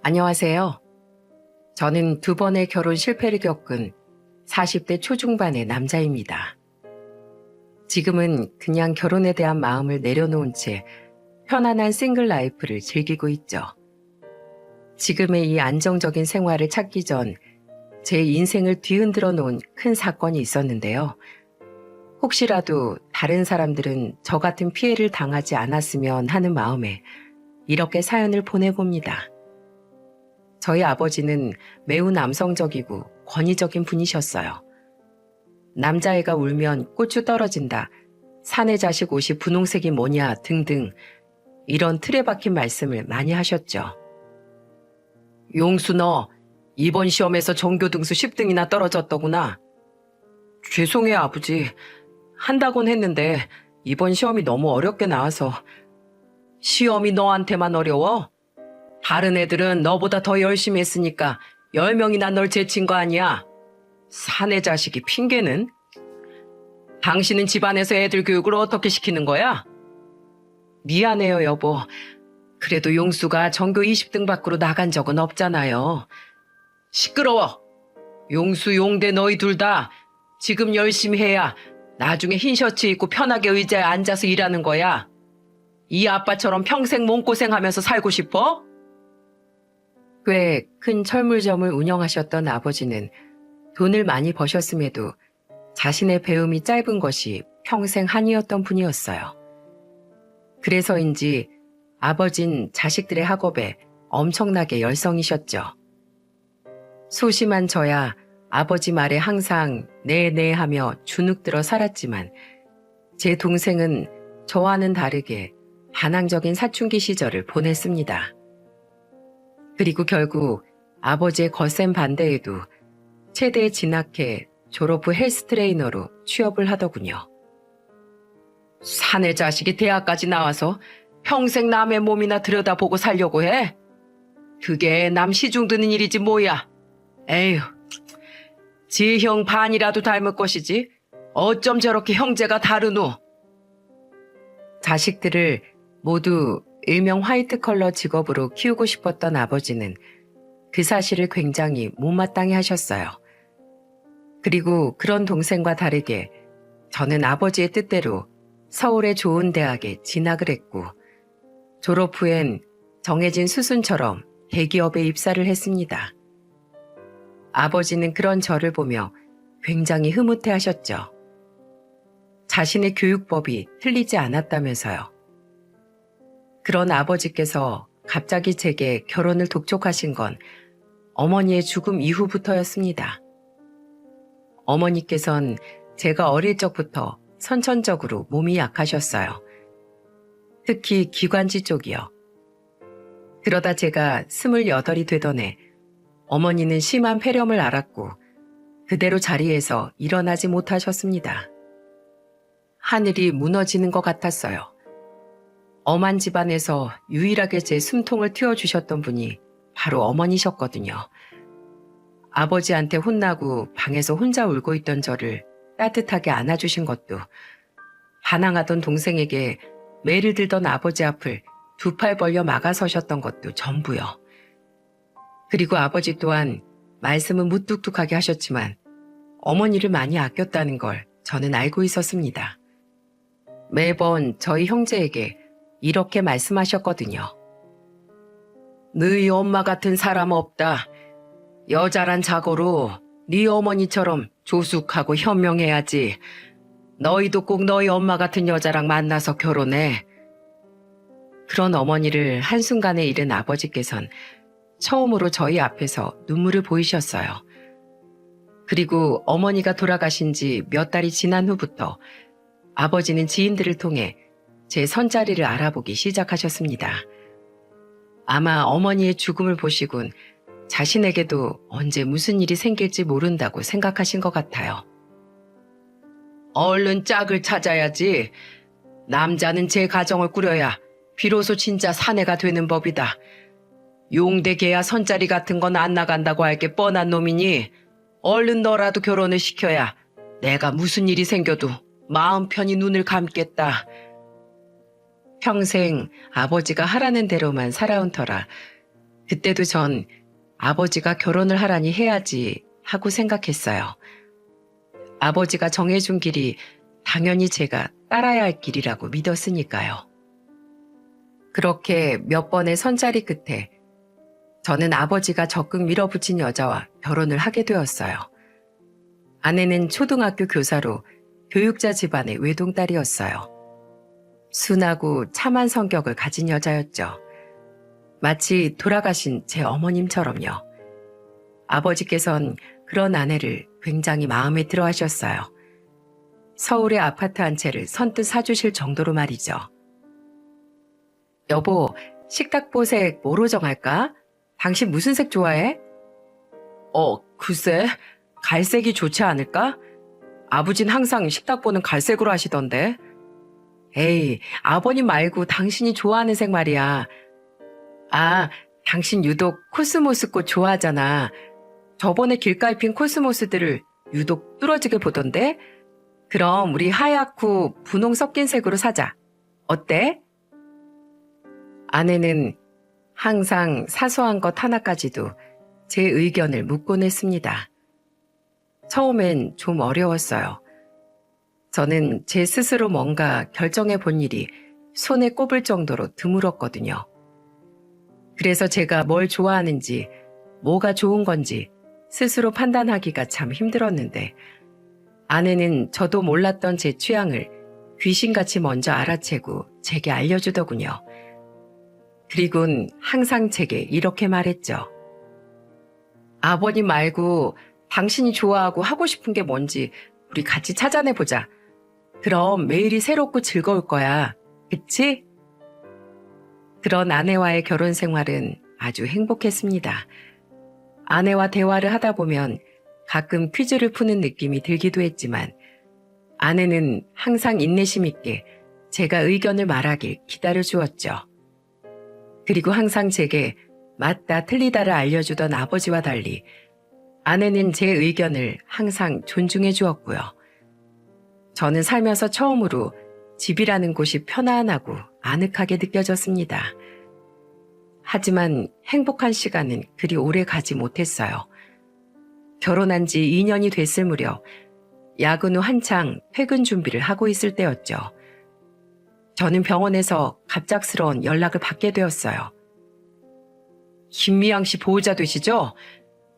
안녕하세요. 저는 두 번의 결혼 실패를 겪은 40대 초중반의 남자입니다. 지금은 그냥 결혼에 대한 마음을 내려놓은 채 편안한 싱글 라이프를 즐기고 있죠. 지금의 이 안정적인 생활을 찾기 전 제 인생을 뒤흔들어 놓은 큰 사건이 있었는데요. 혹시라도 다른 사람들은 저 같은 피해를 당하지 않았으면 하는 마음에 이렇게 사연을 보내봅니다. 저희 아버지는 매우 남성적이고 권위적인 분이셨어요. 남자애가 울면 고추 떨어진다, 사내 자식 옷이 분홍색이 뭐냐 등등 이런 틀에 박힌 말씀을 많이 하셨죠. 용수 너 이번 시험에서 전교등수 10등이나 떨어졌더구나. 죄송해요 아버지. 한다곤 했는데 이번 시험이 너무 어렵게 나와서. 시험이 너한테만 어려워? 다른 애들은 너보다 더 열심히 했으니까 10명이나 널 제친 거 아니야. 사내 자식이 핑계는? 당신은 집안에서 애들 교육을 어떻게 시키는 거야? 미안해요 여보. 그래도 용수가 전교 20등 밖으로 나간 적은 없잖아요. 시끄러워. 용수 용대 너희 둘 다 지금 열심히 해야 나중에 흰 셔츠 입고 편하게 의자에 앉아서 일하는 거야. 이 아빠처럼 평생 몸고생하면서 살고 싶어? 꽤 큰 철물점을 운영하셨던 아버지는 돈을 많이 버셨음에도 자신의 배움이 짧은 것이 평생 한이었던 분이었어요. 그래서인지 아버진 자식들의 학업에 엄청나게 열성이셨죠. 소심한 저야 아버지 말에 항상 네네 하며 주눅들어 살았지만 제 동생은 저와는 다르게 반항적인 사춘기 시절을 보냈습니다. 그리고 결국 아버지의 거센 반대에도 체대에 진학해 졸업 후 헬스 트레이너로 취업을 하더군요. 사내 자식이 대학까지 나와서 평생 남의 몸이나 들여다보고 살려고 해? 그게 남 시중 드는 일이지 뭐야. 에휴, 지 형 반이라도 닮을 것이지 어쩜 저렇게 형제가 다르노. 자식들을 모두 일명 화이트 컬러 직업으로 키우고 싶었던 아버지는 그 사실을 굉장히 못마땅해 하셨어요. 그리고 그런 동생과 다르게 저는 아버지의 뜻대로 서울의 좋은 대학에 진학을 했고 졸업 후엔 정해진 수순처럼 대기업에 입사를 했습니다. 아버지는 그런 저를 보며 굉장히 흐뭇해 하셨죠. 자신의 교육법이 틀리지 않았다면서요. 그런 아버지께서 갑자기 제게 결혼을 독촉하신 건 어머니의 죽음 이후부터였습니다. 어머니께선 제가 어릴 적부터 선천적으로 몸이 약하셨어요. 특히 기관지 쪽이요. 그러다 제가 28이 되던 해 어머니는 심한 폐렴을 앓았고 그대로 자리에서 일어나지 못하셨습니다. 하늘이 무너지는 것 같았어요. 엄한 집안에서 유일하게 제 숨통을 틔워주셨던 분이 바로 어머니셨거든요. 아버지한테 혼나고 방에서 혼자 울고 있던 저를 따뜻하게 안아주신 것도, 반항하던 동생에게 매를 들던 아버지 앞을 두 팔 벌려 막아서셨던 것도 전부요. 그리고 아버지 또한 말씀은 무뚝뚝하게 하셨지만 어머니를 많이 아꼈다는 걸 저는 알고 있었습니다. 매번 저희 형제에게 이렇게 말씀하셨거든요. 너희 엄마 같은 사람 없다. 여자란 자고로 네 어머니처럼 조숙하고 현명해야지. 너희도 꼭 너희 엄마 같은 여자랑 만나서 결혼해. 그런 어머니를 한순간에 잃은 아버지께선 처음으로 저희 앞에서 눈물을 보이셨어요. 그리고 어머니가 돌아가신 지 몇 달이 지난 후부터 아버지는 지인들을 통해 제 선자리를 알아보기 시작하셨습니다. 아마 어머니의 죽음을 보시곤 자신에게도 언제 무슨 일이 생길지 모른다고 생각하신 것 같아요. 얼른 짝을 찾아야지. 남자는 제 가정을 꾸려야 비로소 진짜 사내가 되는 법이다. 용대 개야 선자리 같은 건 안 나간다고 할 게 뻔한 놈이니 얼른 너라도 결혼을 시켜야 내가 무슨 일이 생겨도 마음 편히 눈을 감겠다. 평생 아버지가 하라는 대로만 살아온 터라 그때도 전 아버지가 결혼을 하라니 해야지 하고 생각했어요. 아버지가 정해준 길이 당연히 제가 따라야 할 길이라고 믿었으니까요. 그렇게 몇 번의 선자리 끝에 저는 아버지가 적극 밀어붙인 여자와 결혼을 하게 되었어요. 아내는 초등학교 교사로 교육자 집안의 외동딸이었어요. 순하고 참한 성격을 가진 여자였죠. 마치 돌아가신 제 어머님처럼요. 아버지께선 그런 아내를 굉장히 마음에 들어 하셨어요. 서울의 아파트 한 채를 선뜻 사주실 정도로 말이죠. 여보, 식탁보색 뭐로 정할까? 당신 무슨 색 좋아해? 글쎄, 갈색이 좋지 않을까? 아버진 항상 식탁보는 갈색으로 하시던데. 에이, 아버님 말고 당신이 좋아하는 색 말이야. 아, 당신 유독 코스모스 꽃 좋아하잖아. 저번에 길가에 핀 코스모스들을 유독 뚫어지게 보던데? 그럼 우리 하얗고 분홍 섞인 색으로 사자. 어때? 아내는 항상 사소한 것 하나까지도 제 의견을 묻곤 했습니다. 처음엔 좀 어려웠어요. 저는 제 스스로 뭔가 결정해 본 일이 손에 꼽을 정도로 드물었거든요. 그래서 제가 뭘 좋아하는지, 뭐가 좋은 건지 스스로 판단하기가 참 힘들었는데 아내는 저도 몰랐던 제 취향을 귀신같이 먼저 알아채고 제게 알려주더군요. 그리곤 항상 제게 이렇게 말했죠. 아버님 말고 당신이 좋아하고 하고 싶은 게 뭔지 우리 같이 찾아내보자. 그럼 매일이 새롭고 즐거울 거야. 그치? 그런 아내와의 결혼 생활은 아주 행복했습니다. 아내와 대화를 하다 보면 가끔 퀴즈를 푸는 느낌이 들기도 했지만 아내는 항상 인내심 있게 제가 의견을 말하길 기다려주었죠. 그리고 항상 제게 맞다 틀리다를 알려주던 아버지와 달리 아내는 제 의견을 항상 존중해 주었고요. 저는 살면서 처음으로 집이라는 곳이 편안하고 아늑하게 느껴졌습니다. 하지만 행복한 시간은 그리 오래 가지 못했어요. 결혼한 지 2년이 됐을 무렵 야근 후 한창 퇴근 준비를 하고 있을 때였죠. 저는 병원에서 갑작스러운 연락을 받게 되었어요. 김미양 씨 보호자 되시죠?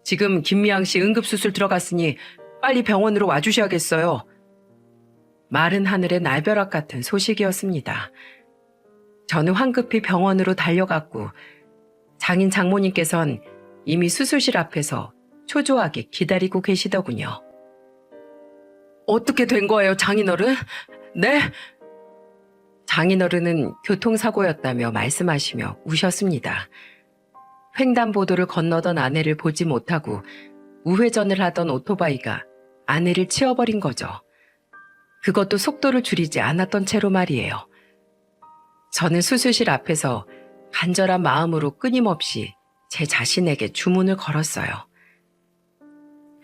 지금 김미양 씨 응급수술 들어갔으니 빨리 병원으로 와주셔야겠어요. 마른 하늘의 날벼락 같은 소식이었습니다. 저는 황급히 병원으로 달려갔고 장인 장모님께선 이미 수술실 앞에서 초조하게 기다리고 계시더군요. 어떻게 된 거예요, 장인어른? 네? 장인어른은 교통사고였다며 말씀하시며 우셨습니다. 횡단보도를 건너던 아내를 보지 못하고 우회전을 하던 오토바이가 아내를 치어버린 거죠. 그것도 속도를 줄이지 않았던 채로 말이에요. 저는 수술실 앞에서 간절한 마음으로 끊임없이 제 자신에게 주문을 걸었어요.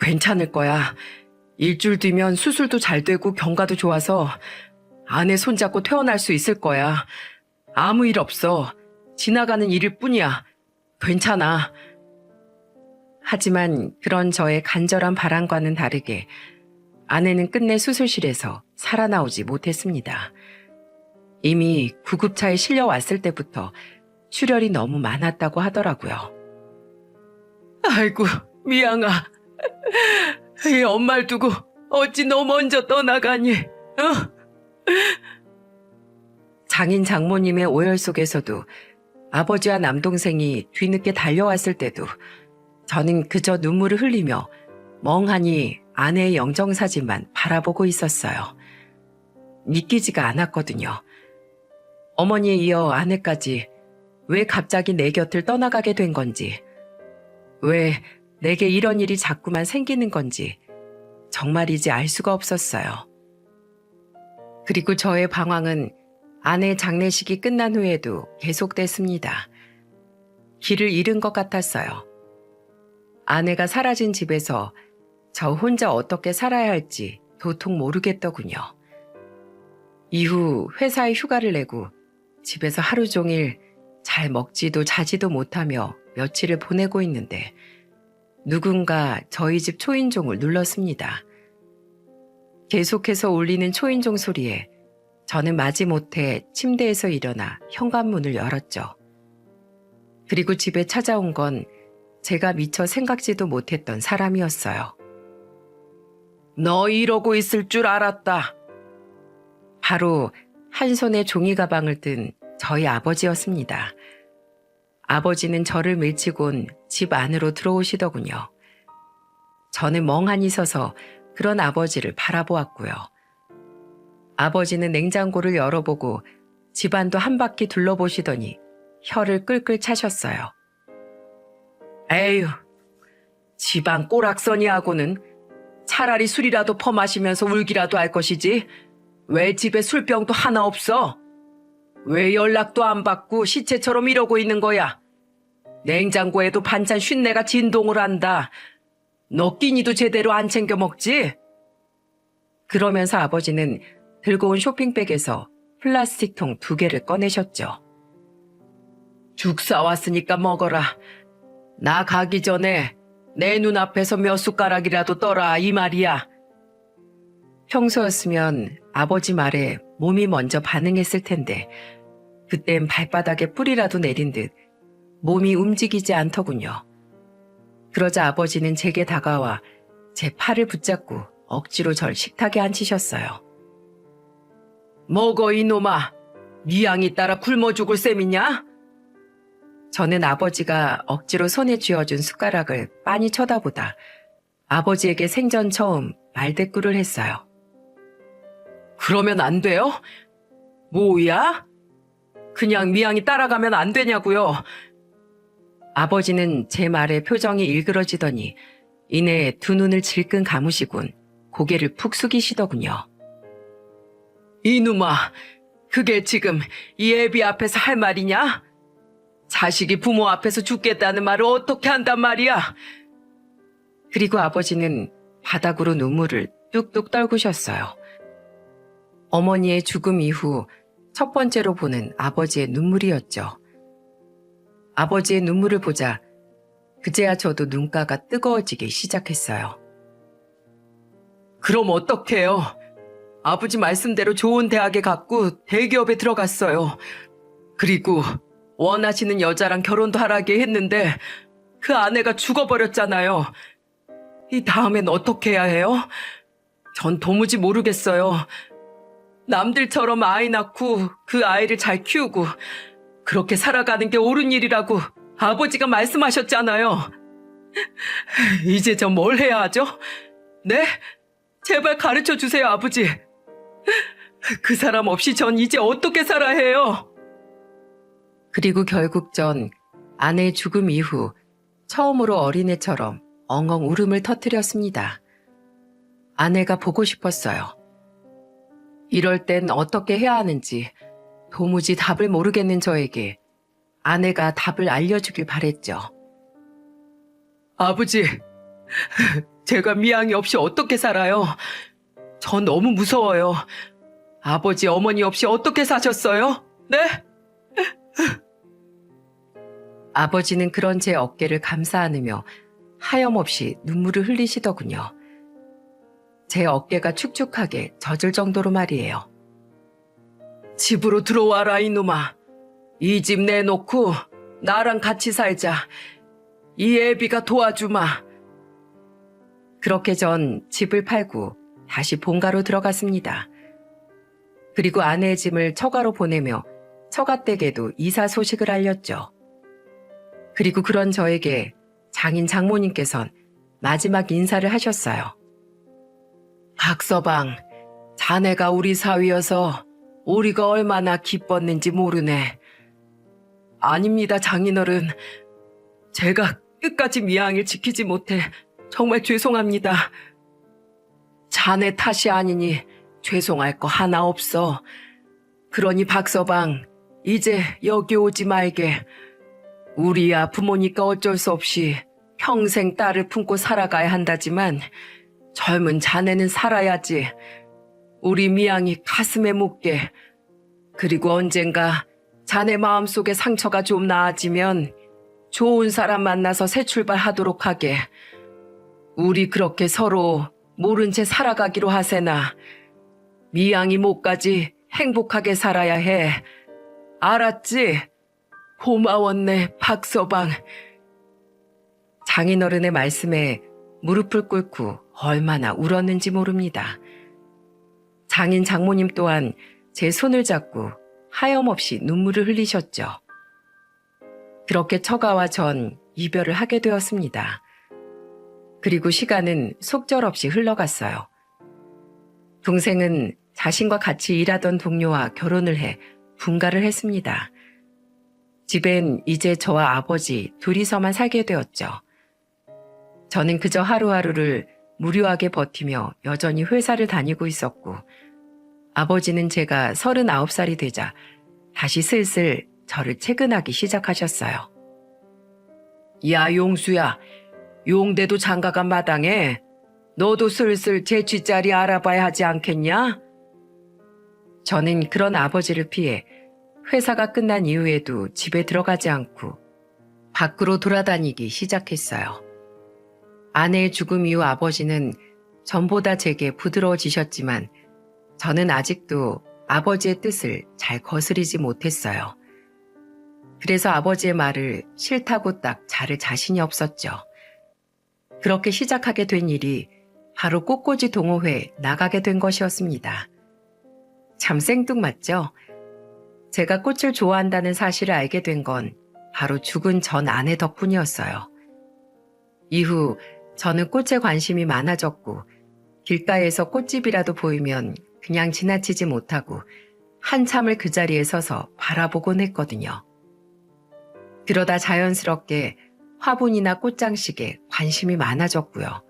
괜찮을 거야. 일주일 뒤면 수술도 잘 되고 경과도 좋아서 아내 손잡고 퇴원할 수 있을 거야. 아무 일 없어. 지나가는 일일 뿐이야. 괜찮아. 하지만 그런 저의 간절한 바람과는 다르게 아내는 끝내 수술실에서 살아나오지 못했습니다. 이미 구급차에 실려왔을 때부터 출혈이 너무 많았다고 하더라고요. 아이고, 미양아. 이 엄마를 두고 어찌 너 먼저 떠나가니? 장인 장모님의 오열 속에서도 아버지와 남동생이 뒤늦게 달려왔을 때도 저는 그저 눈물을 흘리며 멍하니 아내의 영정사진만 바라보고 있었어요. 믿기지가 않았거든요. 어머니에 이어 아내까지 왜 갑자기 내 곁을 떠나가게 된 건지, 왜 내게 이런 일이 자꾸만 생기는 건지 정말이지 알 수가 없었어요. 그리고 저의 방황은 아내 장례식이 끝난 후에도 계속됐습니다. 길을 잃은 것 같았어요. 아내가 사라진 집에서 저 혼자 어떻게 살아야 할지 도통 모르겠더군요. 이후 회사에 휴가를 내고 집에서 하루 종일 잘 먹지도 자지도 못하며 며칠을 보내고 있는데 누군가 저희 집 초인종을 눌렀습니다. 계속해서 울리는 초인종 소리에 저는 마지못해 침대에서 일어나 현관문을 열었죠. 그리고 집에 찾아온 건 제가 미처 생각지도 못했던 사람이었어요. 너 이러고 있을 줄 알았다. 바로 한 손에 종이 가방을 든 저희 아버지였습니다. 아버지는 저를 밀치곤 집 안으로 들어오시더군요. 저는 멍하니 서서 그런 아버지를 바라보았고요. 아버지는 냉장고를 열어보고 집안도 한 바퀴 둘러보시더니 혀를 끌끌 차셨어요. 에휴, 집안 꼬락서니하고는 차라리 술이라도 퍼마시면서 울기라도 할 것이지 왜 집에 술병도 하나 없어? 왜 연락도 안 받고 시체처럼 이러고 있는 거야? 냉장고에도 반찬 쉰내가 진동을 한다. 너 끼니도 제대로 안 챙겨 먹지? 그러면서 아버지는 들고 온 쇼핑백에서 플라스틱 통 2개를 꺼내셨죠. 죽 사왔으니까 먹어라. 나 가기 전에 내 눈앞에서 몇 숟가락이라도 떠라 이 말이야. 평소였으면 아버지 말에 몸이 먼저 반응했을 텐데 그땐 발바닥에 뿌리라도 내린 듯 몸이 움직이지 않더군요. 그러자 아버지는 제게 다가와 제 팔을 붙잡고 억지로 절 식탁에 앉히셨어요. 먹어 이놈아. 미양이 따라 굶어 죽을 셈이냐? 저는 아버지가 억지로 손에 쥐어준 숟가락을 빤히 쳐다보다 아버지에게 생전 처음 말대꾸를 했어요. 그러면 안 돼요? 뭐야? 그냥 미양이 따라가면 안 되냐고요? 아버지는 제 말에 표정이 일그러지더니 이내 2눈을 질끈 감으시곤 고개를 푹 숙이시더군요. 이놈아, 그게 지금 이 애비 앞에서 할 말이냐? 자식이 부모 앞에서 죽겠다는 말을 어떻게 한단 말이야? 그리고 아버지는 바닥으로 눈물을 뚝뚝 떨구셨어요. 어머니의 죽음 이후 첫 번째로 보는 아버지의 눈물이었죠. 아버지의 눈물을 보자 그제야 저도 눈가가 뜨거워지기 시작했어요. 그럼 어떡해요? 아버지 말씀대로 좋은 대학에 갔고 대기업에 들어갔어요. 그리고 원하시는 여자랑 결혼도 하라게 했는데 그 아내가 죽어버렸잖아요. 이 다음엔 어떻게 해야 해요? 전 도무지 모르겠어요. 남들처럼 아이 낳고 그 아이를 잘 키우고 그렇게 살아가는 게 옳은 일이라고 아버지가 말씀하셨잖아요. 이제 저 뭘 해야 하죠? 네? 제발 가르쳐 주세요, 아버지. 그 사람 없이 전 이제 어떻게 살아야 해요? 그리고 결국 전 아내의 죽음 이후 처음으로 어린애처럼 엉엉 울음을 터뜨렸습니다. 아내가 보고 싶었어요. 이럴 땐 어떻게 해야 하는지 도무지 답을 모르겠는 저에게 아내가 답을 알려주길 바랬죠. 아버지, 제가 미양이 없이 어떻게 살아요? 전 너무 무서워요. 아버지, 어머니 없이 어떻게 사셨어요? 네? 아버지는 그런 제 어깨를 감싸 안으며 하염없이 눈물을 흘리시더군요. 제 어깨가 축축하게 젖을 정도로 말이에요. 집으로 들어와라 이놈아. 이 집 내놓고 나랑 같이 살자. 이 애비가 도와주마. 그렇게 전 집을 팔고 다시 본가로 들어갔습니다. 그리고 아내의 짐을 처가로 보내며 처가댁에도 이사 소식을 알렸죠. 그리고 그런 저에게 장인 장모님께선 마지막 인사를 하셨어요. 박서방, 자네가 우리 사위여서 우리가 얼마나 기뻤는지 모르네. 아닙니다, 장인어른. 제가 끝까지 미양을 지키지 못해 정말 죄송합니다. 자네 탓이 아니니 죄송할 거 하나 없어. 그러니 박서방, 이제 여기 오지 말게. 우리야 부모니까 어쩔 수 없이 평생 딸을 품고 살아가야 한다지만 젊은 자네는 살아야지. 우리 미양이 가슴에 묻게. 그리고 언젠가 자네 마음속에 상처가 좀 나아지면 좋은 사람 만나서 새 출발하도록 하게. 우리 그렇게 서로 모른 채 살아가기로 하세나. 미양이 목까지 행복하게 살아야 해. 알았지? 고마웠네, 박서방. 장인어른의 말씀에 무릎을 꿇고 얼마나 울었는지 모릅니다. 장인 장모님 또한 제 손을 잡고 하염없이 눈물을 흘리셨죠. 그렇게 처가와 전 이별을 하게 되었습니다. 그리고 시간은 속절없이 흘러갔어요. 동생은 자신과 같이 일하던 동료와 결혼을 해 분가를 했습니다. 집엔 이제 저와 아버지 둘이서만 살게 되었죠. 저는 그저 하루하루를 무료하게 버티며 여전히 회사를 다니고 있었고, 아버지는 제가 39살이 되자 다시 슬슬 저를 채근하기 시작하셨어요. 야, 용수야. 용대도 장가간 마당에 너도 슬슬 재취자리 알아봐야 하지 않겠냐? 저는 그런 아버지를 피해 회사가 끝난 이후에도 집에 들어가지 않고 밖으로 돌아다니기 시작했어요. 아내의 죽음 이후 아버지는 전보다 제게 부드러워지셨지만 저는 아직도 아버지의 뜻을 잘 거스리지 못했어요. 그래서 아버지의 말을 싫다고 딱 자를 자신이 없었죠. 그렇게 시작하게 된 일이 바로 꽃꽂이 동호회에 나가게 된 것이었습니다. 참 생뚱맞죠? 제가 꽃을 좋아한다는 사실을 알게 된 건 바로 죽은 전 아내 덕분이었어요. 이후 저는 꽃에 관심이 많아졌고, 길가에서 꽃집이라도 보이면 그냥 지나치지 못하고 한참을 그 자리에 서서 바라보곤 했거든요. 그러다 자연스럽게 화분이나 꽃장식에 관심이 많아졌고요.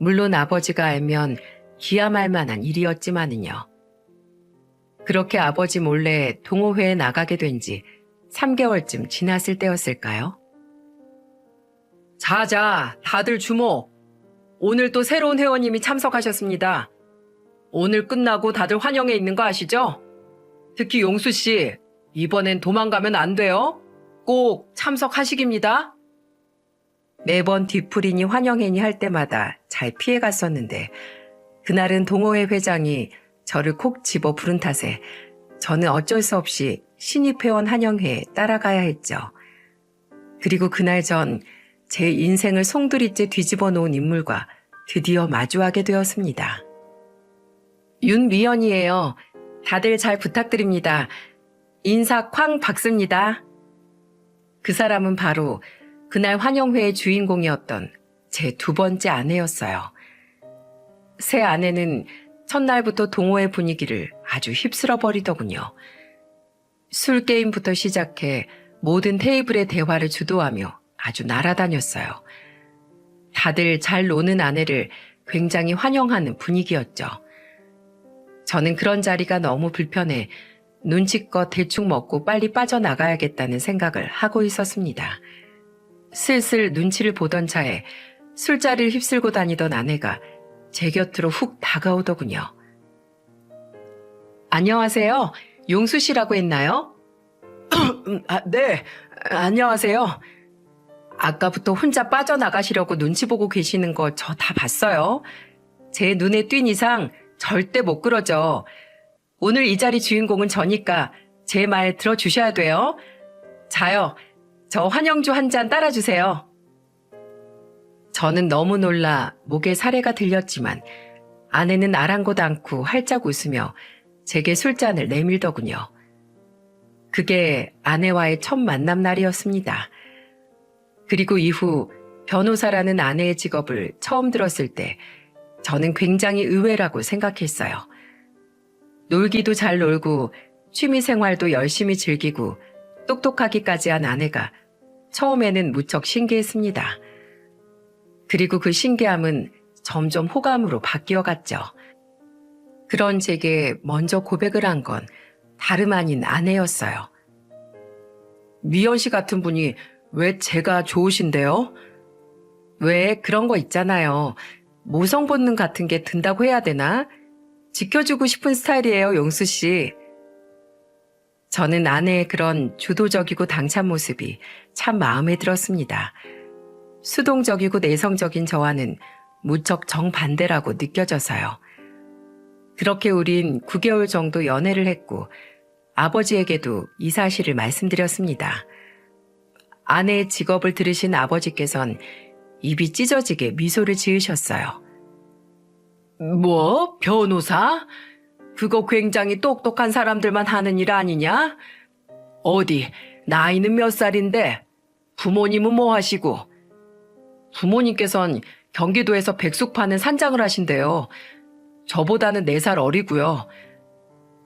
물론 아버지가 알면 기함할 만한 일이었지만은요. 그렇게 아버지 몰래 동호회에 나가게 된 지 3개월쯤 지났을 때였을까요? 자자, 다들 주목. 오늘 또 새로운 회원님이 참석하셨습니다. 오늘 끝나고 다들 환영회 있는 거 아시죠? 특히 용수 씨, 이번엔 도망가면 안 돼요. 꼭 참석하시깁니다. 매번 뒤풀이니 환영회니 할 때마다 잘 피해갔었는데 그날은 동호회 회장이 저를 콕 집어 부른 탓에 저는 어쩔 수 없이 신입회원 환영회에 따라가야 했죠. 그리고 그날 전 제 인생을 송두리째 뒤집어 놓은 인물과 드디어 마주하게 되었습니다. 윤미연이에요. 다들 잘 부탁드립니다. 인사 쾅 박습니다. 그 사람은 바로 그날 환영회의 주인공이었던 제 2번째 아내였어요. 새 아내는 첫날부터 동호회 분위기를 아주 휩쓸어 버리더군요. 술 게임부터 시작해 모든 테이블의 대화를 주도하며 아주 날아다녔어요. 다들 잘 노는 아내를 굉장히 환영하는 분위기였죠. 저는 그런 자리가 너무 불편해 눈치껏 대충 먹고 빨리 빠져나가야겠다는 생각을 하고 있었습니다. 슬슬 눈치를 보던 차에 술자리를 휩쓸고 다니던 아내가 제 곁으로 훅 다가오더군요. 안녕하세요. 용수 씨라고 했나요? 네, 안녕하세요. 아까부터 혼자 빠져나가시려고 눈치 보고 계시는 거 저 다 봤어요. 제 눈에 띈 이상 절대 못 그러죠. 오늘 이 자리 주인공은 저니까 제 말 들어주셔야 돼요. 자요, 저 환영주 한 잔 따라주세요. 저는 너무 놀라 목에 사례가 들렸지만 아내는 아랑곳 않고 활짝 웃으며 제게 술잔을 내밀더군요. 그게 아내와의 첫 만남 날이었습니다. 그리고 이후 변호사라는 아내의 직업을 처음 들었을 때 저는 굉장히 의외라고 생각했어요. 놀기도 잘 놀고 취미생활도 열심히 즐기고 똑똑하기까지 한 아내가 처음에는 무척 신기했습니다. 그리고 그 신기함은 점점 호감으로 바뀌어갔죠. 그런 제게 먼저 고백을 한 건 다름 아닌 아내였어요. 미연 씨 같은 분이 왜 제가 좋으신데요? 왜 그런 거 있잖아요. 모성 본능 같은 게 든다고 해야 되나? 지켜주고 싶은 스타일이에요, 용수 씨. 저는 아내의 그런 주도적이고 당찬 모습이 참 마음에 들었습니다. 수동적이고 내성적인 저와는 무척 정반대라고 느껴져서요. 그렇게 우린 9개월 정도 연애를 했고 아버지에게도 이 사실을 말씀드렸습니다. 아내의 직업을 들으신 아버지께선 입이 찢어지게 미소를 지으셨어요. 뭐? 변호사? 그거 굉장히 똑똑한 사람들만 하는 일 아니냐? 어디, 나이는 몇 살인데? 부모님은 뭐 하시고? 부모님께선 경기도에서 백숙 파는 산장을 하신대요. 저보다는 4살 어리고요.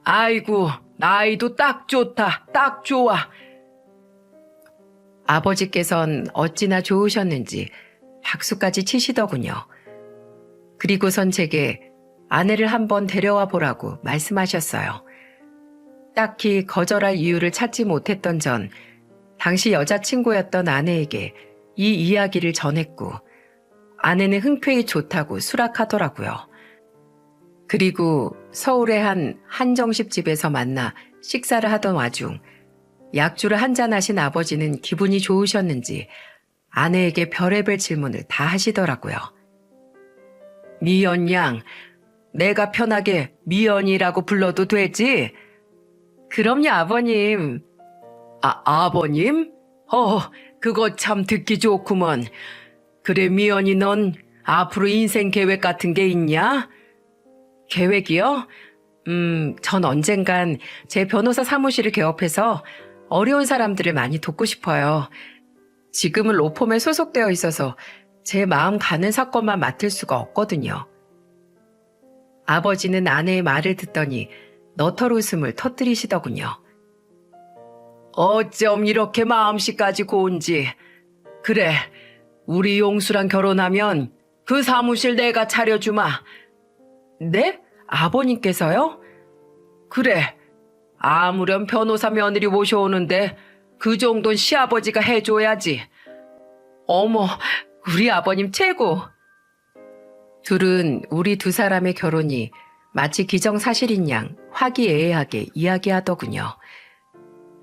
아이고, 나이도 딱 좋다, 딱 좋아. 아버지께선 어찌나 좋으셨는지 박수까지 치시더군요. 그리고선 제게 아내를 한번 데려와 보라고 말씀하셨어요. 딱히 거절할 이유를 찾지 못했던 전 당시 여자친구였던 아내에게 이 이야기를 전했고 아내는 흔쾌히 좋다고 수락하더라고요. 그리고 서울의 한 한정식 집에서 만나 식사를 하던 와중 약주를 한잔 하신 아버지는 기분이 좋으셨는지 아내에게 별의별 질문을 다 하시더라고요. 미연 양, 내가 편하게 미연이라고 불러도 되지? 그럼요, 아버님. 아버님? 그거 참 듣기 좋구먼. 그래, 미연이 넌 앞으로 인생 계획 같은 게 있냐? 계획이요? 전 언젠간 제 변호사 사무실을 개업해서 어려운 사람들을 많이 돕고 싶어요. 지금은 로펌에 소속되어 있어서 제 마음 가는 사건만 맡을 수가 없거든요. 아버지는 아내의 말을 듣더니 너털 웃음을 터뜨리시더군요. 어쩜 이렇게 마음씨까지 고운지. 그래, 우리 용수랑 결혼하면 그 사무실 내가 차려주마. 네? 아버님께서요? 그래, 아무렴 변호사 며느리 모셔오는데 그 정도는 시아버지가 해줘야지. 어머, 우리 아버님 최고. 둘은 우리 두 사람의 결혼이 마치 기정사실인 양 화기애애하게 이야기하더군요.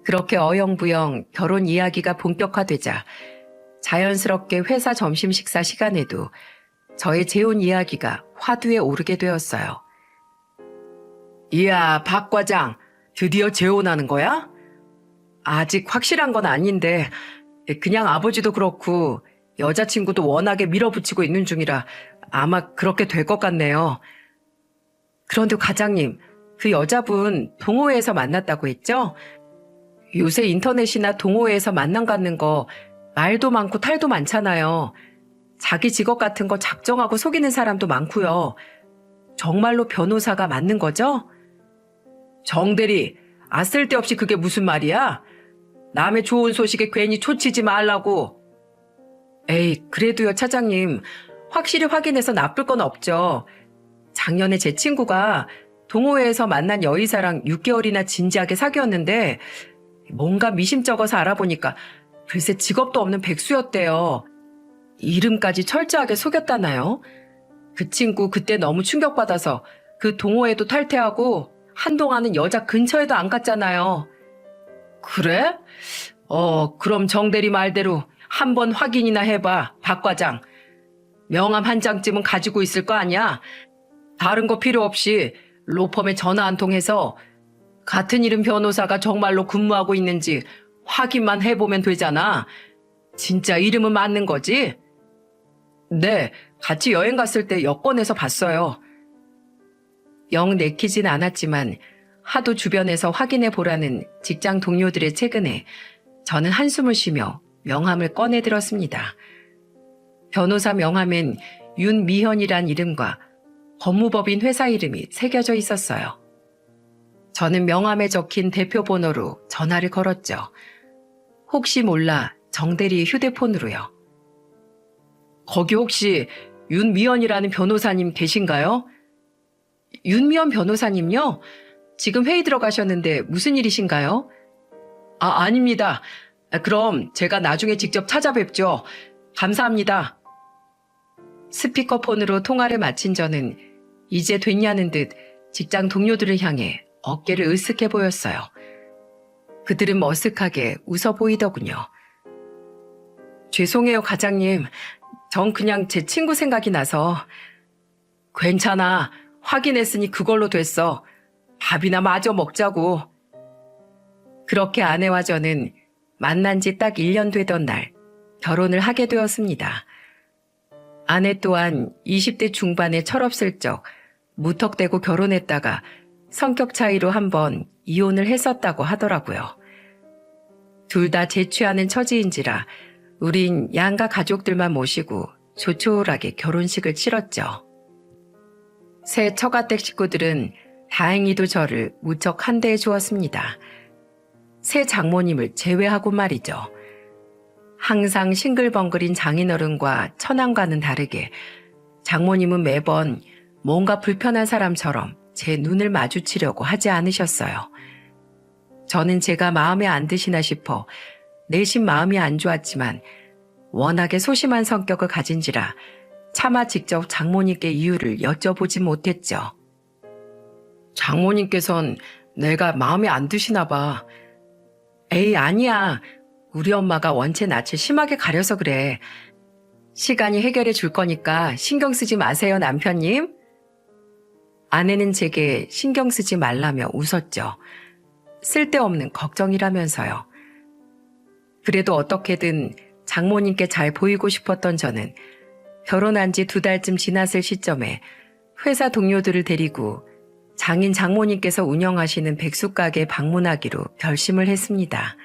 그렇게 어영부영 결혼 이야기가 본격화되자 자연스럽게 회사 점심 식사 시간에도 저의 재혼 이야기가 화두에 오르게 되었어요. 이야, 박 과장, 드디어 재혼하는 거야? 아직 확실한 건 아닌데 그냥 아버지도 그렇고 여자친구도 워낙에 밀어붙이고 있는 중이라 아마 그렇게 될 것 같네요. 그런데 과장님, 그 여자분 동호회에서 만났다고 했죠? 요새 인터넷이나 동호회에서 만남 갖는 거 말도 많고 탈도 많잖아요. 자기 직업 같은 거 작정하고 속이는 사람도 많고요. 정말로 변호사가 맞는 거죠? 정대리, 쓸데없이 그게 무슨 말이야? 남의 좋은 소식에 괜히 초치지 말라고. 에이, 그래도요, 차장님. 확실히 확인해서 나쁠 건 없죠. 작년에 제 친구가 동호회에서 만난 여의사랑 6개월이나 진지하게 사귀었는데 뭔가 미심쩍어서 알아보니까 글쎄 직업도 없는 백수였대요. 이름까지 철저하게 속였다나요? 그 친구 그때 너무 충격받아서 그 동호회도 탈퇴하고 한동안은 여자 근처에도 안 갔잖아요. 그래? 그럼 정대리 말대로 한번 확인이나 해봐, 박 과장. 명함 한 장쯤은 가지고 있을 거 아니야? 다른 거 필요 없이 로펌에 전화 한 통 해서 같은 이름 변호사가 정말로 근무하고 있는지 확인만 해보면 되잖아. 진짜 이름은 맞는 거지? 네, 같이 여행 갔을 때 여권에서 봤어요. 영 내키진 않았지만 하도 주변에서 확인해 보라는 직장 동료들의 최근에 저는 한숨을 쉬며 명함을 꺼내 들었습니다. 변호사 명함엔 윤미현이란 이름과 법무법인 회사 이름이 새겨져 있었어요. 저는 명함에 적힌 대표 번호로 전화를 걸었죠. 혹시 몰라 정대리의 휴대폰으로요. 거기 혹시 윤미현이라는 변호사님 계신가요? 윤미현 변호사님요? 지금 회의 들어가셨는데 무슨 일이신가요? 아닙니다. 그럼 제가 나중에 직접 찾아뵙죠. 감사합니다. 스피커폰으로 통화를 마친 저는 이제 됐냐는 듯 직장 동료들을 향해 어깨를 으쓱해 보였어요. 그들은 머쓱하게 웃어 보이더군요. 죄송해요, 과장님. 전 그냥 제 친구 생각이 나서. 괜찮아. 확인했으니 그걸로 됐어. 밥이나 마저 먹자고. 그렇게 아내와 저는 만난 지 딱 1년 되던 날 결혼을 하게 되었습니다. 아내 또한 20대 중반에 철없을 적 무턱대고 결혼했다가 성격 차이로 한번 이혼을 했었다고 하더라고요. 둘 다 재취하는 처지인지라 우린 양가 가족들만 모시고 조촐하게 결혼식을 치렀죠. 새 처가댁 식구들은 다행히도 저를 무척 한대해 주었습니다. 새 장모님을 제외하고 말이죠. 항상 싱글벙글인 장인어른과 처남과는 다르게 장모님은 매번 뭔가 불편한 사람처럼 제 눈을 마주치려고 하지 않으셨어요. 저는 제가 마음에 안 드시나 싶어 내심 마음이 안 좋았지만 워낙에 소심한 성격을 가진지라 차마 직접 장모님께 이유를 여쭤보지 못했죠. 장모님께선 내가 마음에 안 드시나 봐. 에이, 아니야. 우리 엄마가 원체 낯을 심하게 가려서 그래. 시간이 해결해 줄 거니까 신경 쓰지 마세요, 남편님. 아내는 제게 신경 쓰지 말라며 웃었죠. 쓸데없는 걱정이라면서요. 그래도 어떻게든 장모님께 잘 보이고 싶었던 저는 결혼한 지 2달쯤 지났을 시점에 회사 동료들을 데리고 장인 장모님께서 운영하시는 백숙가게에 방문하기로 결심을 했습니다.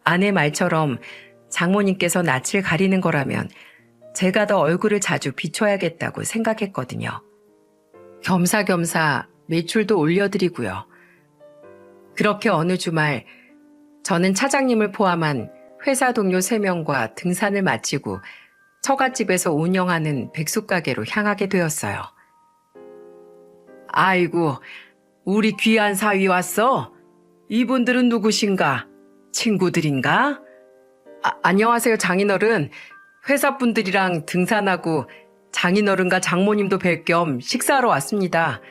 아내 말처럼 장모님께서 낯을 가리는 거라면 제가 더 얼굴을 자주 비춰야겠다고 생각했거든요. 겸사겸사 매출도 올려드리고요. 그렇게 어느 주말 저는 차장님을 포함한 회사 동료 3명과 등산을 마치고 처갓집에서 운영하는 백숙가게로 향하게 되었어요. 아이고, 우리 귀한 사위 왔어? 이분들은 누구신가? 친구들인가? 안녕하세요, 장인어른. 회사분들이랑 등산하고 장인어른과 장모님도 뵐 겸 식사하러 왔습니다.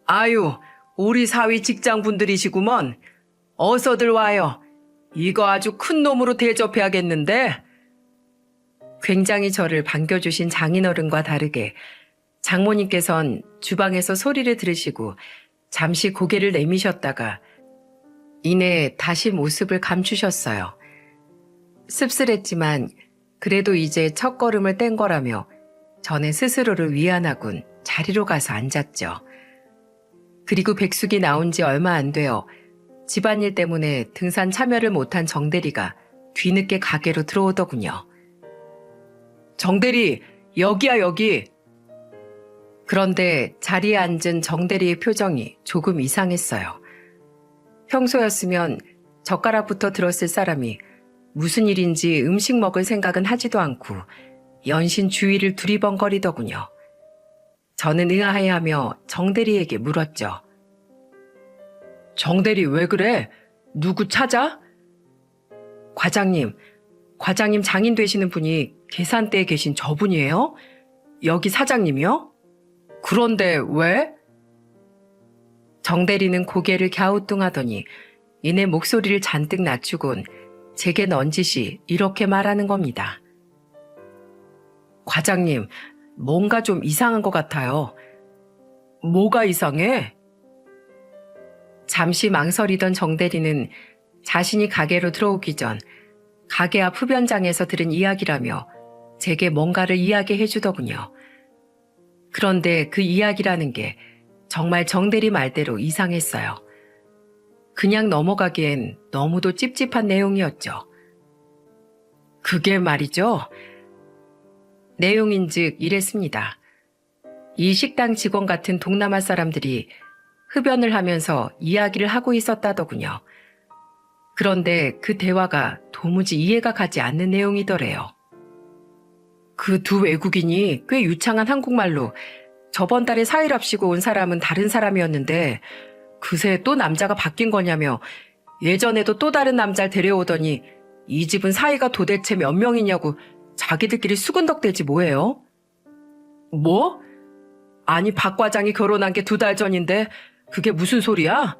아유, 우리 사위 직장분들이시구먼. 어서들 와요. 이거 아주 큰 놈으로 대접해야겠는데? 굉장히 저를 반겨주신 장인어른과 다르게 장모님께선 주방에서 소리를 들으시고 잠시 고개를 내미셨다가 이내 다시 모습을 감추셨어요. 씁쓸했지만 그래도 이제 첫걸음을 뗀 거라며 저는 스스로를 위안하군 자리로 가서 앉았죠. 그리고 백숙이 나온 지 얼마 안 되어 집안일 때문에 등산 참여를 못한 정대리가 뒤늦게 가게로 들어오더군요. 정대리, 여기야 여기. 그런데 자리에 앉은 정대리의 표정이 조금 이상했어요. 평소였으면 젓가락부터 들었을 사람이 무슨 일인지 음식 먹을 생각은 하지도 않고 연신 주위를 두리번거리더군요. 저는 의아해하며 정대리에게 물었죠. 정대리 왜 그래? 누구 찾아? 과장님 장인 되시는 분이 계산대에 계신 저분이에요? 여기 사장님이요? 그런데 왜? 정대리는 고개를 갸우뚱하더니 이내 목소리를 잔뜩 낮추곤 제게 넌지시 이렇게 말하는 겁니다. 과장님, 뭔가 좀 이상한 것 같아요. 뭐가 이상해? 잠시 망설이던 정대리는 자신이 가게로 들어오기 전 가게 앞 흡연장에서 들은 이야기라며 제게 뭔가를 이야기해 주더군요. 그런데 그 이야기라는 게 정말 정대리 말대로 이상했어요. 그냥 넘어가기엔 너무도 찝찝한 내용이었죠. 그게 말이죠. 내용인즉 이랬습니다. 이 식당 직원 같은 동남아 사람들이 흡연을 하면서 이야기를 하고 있었다더군요. 그런데 그 대화가 도무지 이해가 가지 않는 내용이더래요. 그 두 외국인이 꽤 유창한 한국말로 저번 달에 사일합시고 온 사람은 다른 사람이었는데 그새 또 남자가 바뀐 거냐며 예전에도 또 다른 남자를 데려오더니 이 집은 사이가 도대체 몇 명이냐고 자기들끼리 수근덕대지 뭐예요? 뭐? 아니 박 과장이 결혼한 게 2달 전인데 그게 무슨 소리야?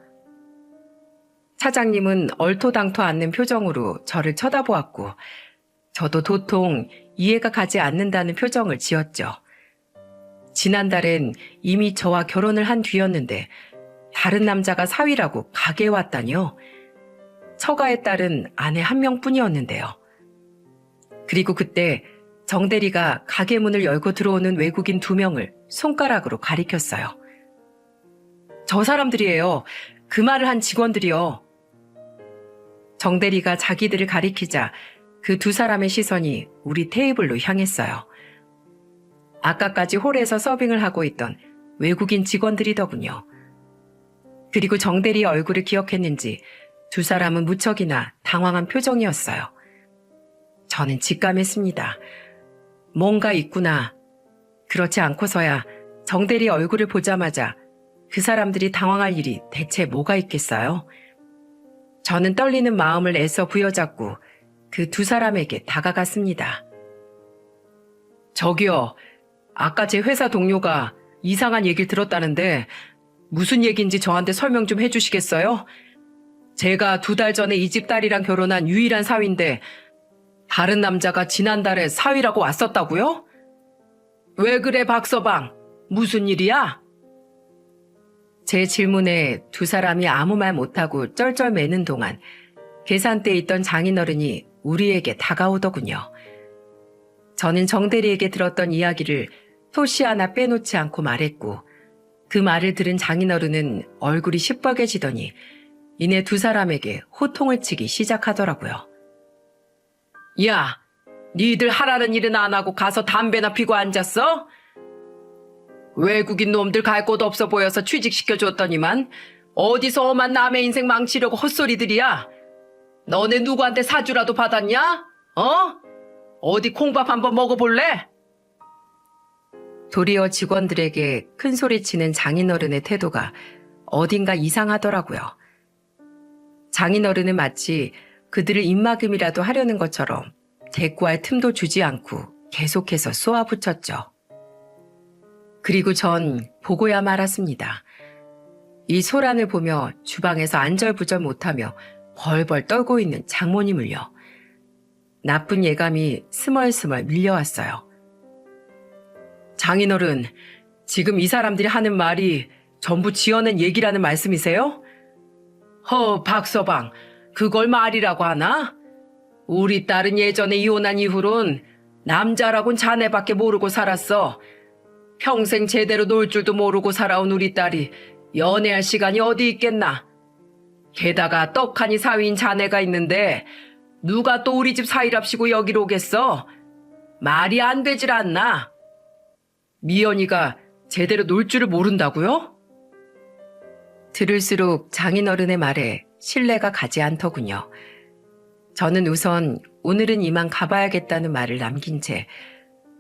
차장님은 얼토당토 않는 표정으로 저를 쳐다보았고 저도 도통 이해가 가지 않는다는 표정을 지었죠. 지난달엔 이미 저와 결혼을 한 뒤였는데 다른 남자가 사위라고 가게에 왔다니요. 처가의 딸은 아내 한 명뿐이었는데요. 그리고 그때 정 대리가 가게 문을 열고 들어오는 외국인 2명을 손가락으로 가리켰어요. 저 사람들이에요. 그 말을 한 직원들이요. 정 대리가 자기들을 가리키자 그 2사람의 시선이 우리 테이블로 향했어요. 아까까지 홀에서 서빙을 하고 있던 외국인 직원들이더군요. 그리고 정 대리의 얼굴을 기억했는지 2사람은 무척이나 당황한 표정이었어요. 저는 직감했습니다. 뭔가 있구나. 그렇지 않고서야 정 대리 얼굴을 보자마자 그 사람들이 당황할 일이 대체 뭐가 있겠어요? 저는 떨리는 마음을 애써 부여잡고 그 2사람에게 다가갔습니다. 저기요, 아까 제 회사 동료가 이상한 얘기를 들었다는데 무슨 얘기인지 저한테 설명 좀 해주시겠어요? 제가 2달 전에 이 집 딸이랑 결혼한 유일한 사위인데 다른 남자가 지난달에 사위라고 왔었다고요? 왜 그래 박서방? 무슨 일이야? 제 질문에 2사람이 아무 말 못하고 쩔쩔매는 동안 계산대에 있던 장인어른이 우리에게 다가오더군요. 저는 정 대리에게 들었던 이야기를 토시 하나 빼놓지 않고 말했고 그 말을 들은 장인어른은 얼굴이 시뻘개지더니 이내 2사람에게 호통을 치기 시작하더라고요. 야, 니들 하라는 일은 안 하고 가서 담배나 피고 앉았어? 외국인 놈들 갈 곳 없어 보여서 취직시켜줬더니만 어디서 엄한 남의 인생 망치려고 헛소리들이야? 너네 누구한테 사주라도 받았냐? 어디 콩밥 한번 먹어볼래? 도리어 직원들에게 큰 소리치는 장인어른의 태도가 어딘가 이상하더라고요. 장인어른은 마치 그들을 입막음이라도 하려는 것처럼 대꾸할 틈도 주지 않고 계속해서 쏘아붙였죠. 그리고 전 보고야 말았습니다. 이 소란을 보며 주방에서 안절부절 못하며 벌벌 떨고 있는 장모님을요. 나쁜 예감이 스멀스멀 밀려왔어요. 장인어른, 지금 이 사람들이 하는 말이 전부 지어낸 얘기라는 말씀이세요? 박서방, 그걸 말이라고 하나? 우리 딸은 예전에 이혼한 이후론 남자라곤 자네밖에 모르고 살았어. 평생 제대로 놀 줄도 모르고 살아온 우리 딸이 연애할 시간이 어디 있겠나. 게다가 떡하니 사위인 자네가 있는데 누가 또 우리 집 사위랍시고 여기로 오겠어? 말이 안 되질 않나? 미연이가 제대로 놀 줄을 모른다고요? 들을수록 장인어른의 말에 신뢰가 가지 않더군요. 저는 우선 오늘은 이만 가봐야겠다는 말을 남긴 채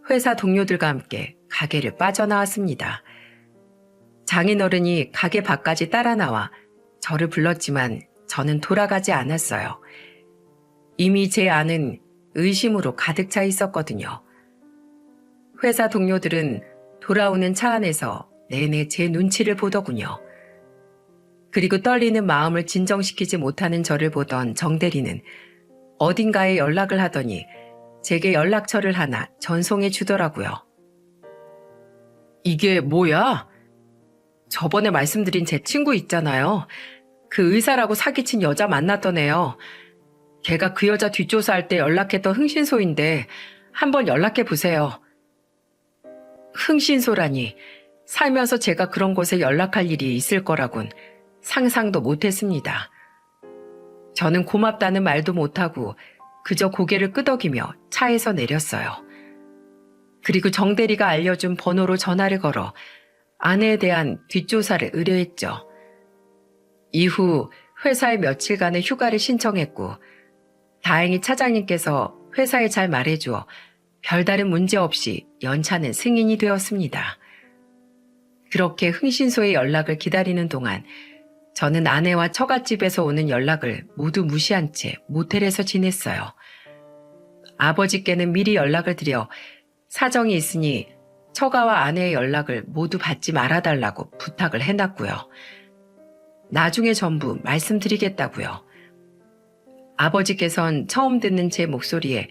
회사 동료들과 함께 가게를 빠져나왔습니다. 장인어른이 가게 밖까지 따라 나와 저를 불렀지만 저는 돌아가지 않았어요. 이미 제 안은 의심으로 가득 차 있었거든요. 회사 동료들은 돌아오는 차 안에서 내내 제 눈치를 보더군요. 그리고 떨리는 마음을 진정시키지 못하는 저를 보던 정 대리는 어딘가에 연락을 하더니 제게 연락처를 하나 전송해 주더라고요. 이게 뭐야? 저번에 말씀드린 제 친구 있잖아요. 그 의사라고 사기친 여자 만났던 애요. 걔가 그 여자 뒷조사할 때 연락했던 흥신소인데 한번 연락해 보세요. 흥신소라니, 살면서 제가 그런 곳에 연락할 일이 있을 거라곤 상상도 못했습니다. 저는 고맙다는 말도 못하고 그저 고개를 끄덕이며 차에서 내렸어요. 그리고 정 대리가 알려준 번호로 전화를 걸어 아내에 대한 뒷조사를 의뢰했죠. 이후 회사에 며칠간의 휴가를 신청했고 다행히 차장님께서 회사에 잘 말해주어 별다른 문제 없이 연차는 승인이 되었습니다. 그렇게 흥신소의 연락을 기다리는 동안 저는 아내와 처갓집에서 오는 연락을 모두 무시한 채 모텔에서 지냈어요. 아버지께는 미리 연락을 드려 사정이 있으니 처가와 아내의 연락을 모두 받지 말아달라고 부탁을 해놨고요. 나중에 전부 말씀드리겠다고요. 아버지께선 처음 듣는 제 목소리에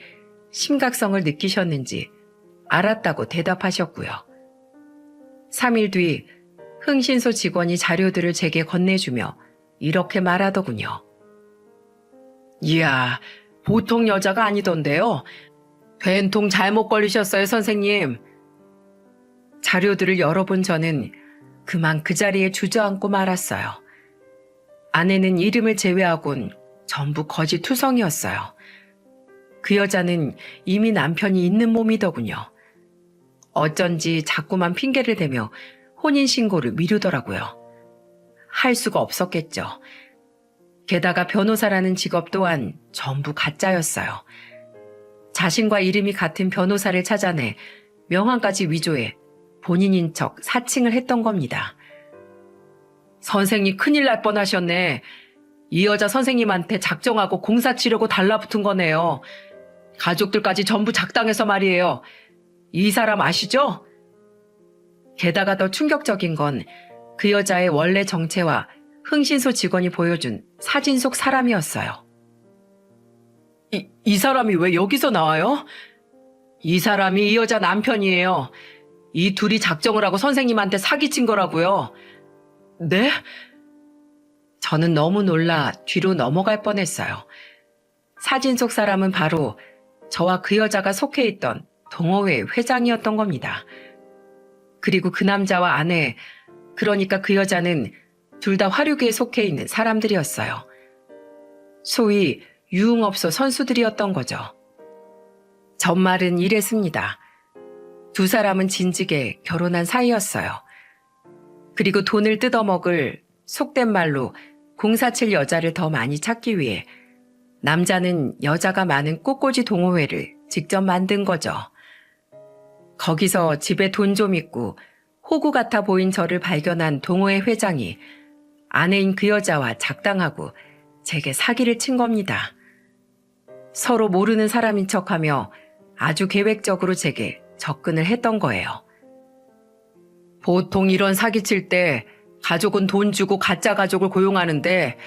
심각성을 느끼셨는지 알았다고 대답하셨고요. 3일 뒤 흥신소 직원이 자료들을 제게 건네주며 이렇게 말하더군요. 이야, 보통 여자가 아니던데요. 된통 잘못 걸리셨어요, 선생님. 자료들을 열어본 저는 그만 그 자리에 주저앉고 말았어요. 아내는 이름을 제외하곤 전부 거짓 투성이었어요. 그 여자는 이미 남편이 있는 몸이더군요. 어쩐지 자꾸만 핑계를 대며 혼인신고를 미루더라고요. 할 수가 없었겠죠. 게다가 변호사라는 직업 또한 전부 가짜였어요. 자신과 이름이 같은 변호사를 찾아내 명함까지 위조해 본인인 척 사칭을 했던 겁니다. 선생님 큰일 날 뻔하셨네. 이 여자 선생님한테 작정하고 공사 치려고 달라붙은 거네요. 가족들까지 전부 작당해서 말이에요. 이 사람 아시죠? 게다가 더 충격적인 건 그 여자의 원래 정체와 흥신소 직원이 보여준 사진 속 사람이었어요. 이 사람이 왜 여기서 나와요? 이 사람이 이 여자 남편이에요. 이 둘이 작정을 하고 선생님한테 사기친 거라고요. 네? 저는 너무 놀라 뒤로 넘어갈 뻔했어요. 사진 속 사람은 바로 저와 그 여자가 속해 있던 동호회 회장이었던 겁니다. 그리고 그 남자와 아내, 그러니까 그 여자는 둘 다 화류계에 속해 있는 사람들이었어요. 소위 유흥업소 선수들이었던 거죠. 전말은 이랬습니다. 두 사람은 진즉에 결혼한 사이였어요. 그리고 돈을 뜯어먹을 속된 말로 공사칠 여자를 더 많이 찾기 위해 남자는 여자가 많은 꽃꽂이 동호회를 직접 만든 거죠. 거기서 집에 돈 좀 있고 호구 같아 보인 저를 발견한 동호회 회장이 아내인 그 여자와 작당하고 제게 사기를 친 겁니다. 서로 모르는 사람인 척하며 아주 계획적으로 제게 접근을 했던 거예요. 보통 이런 사기칠 때 가족은 돈 주고 가짜 가족을 고용하는데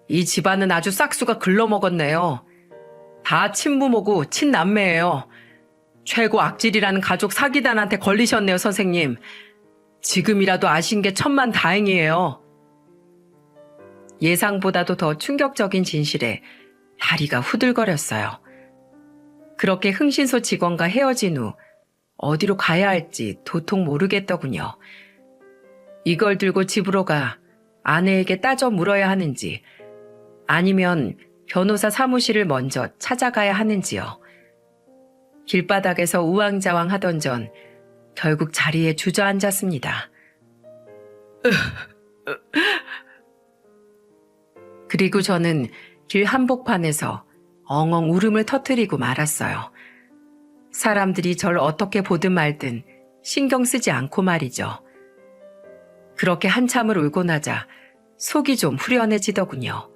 이 집안은 아주 싹수가 글러먹었네요. 다 친부모고 친남매예요. 최고 악질이라는 가족 사기단한테 걸리셨네요, 선생님. 지금이라도 아신 게 천만다행이에요. 예상보다도 더 충격적인 진실에 다리가 후들거렸어요. 그렇게 흥신소 직원과 헤어진 후 어디로 가야 할지 도통 모르겠더군요. 이걸 들고 집으로 가 아내에게 따져 물어야 하는지 아니면 변호사 사무실을 먼저 찾아가야 하는지요. 길바닥에서 우왕좌왕 하던 전 결국 자리에 주저앉았습니다. 그리고 저는 길 한복판에서 엉엉 울음을 터뜨리고 말았어요. 사람들이 절 어떻게 보든 말든 신경 쓰지 않고 말이죠. 그렇게 한참을 울고 나자 속이 좀 후련해지더군요.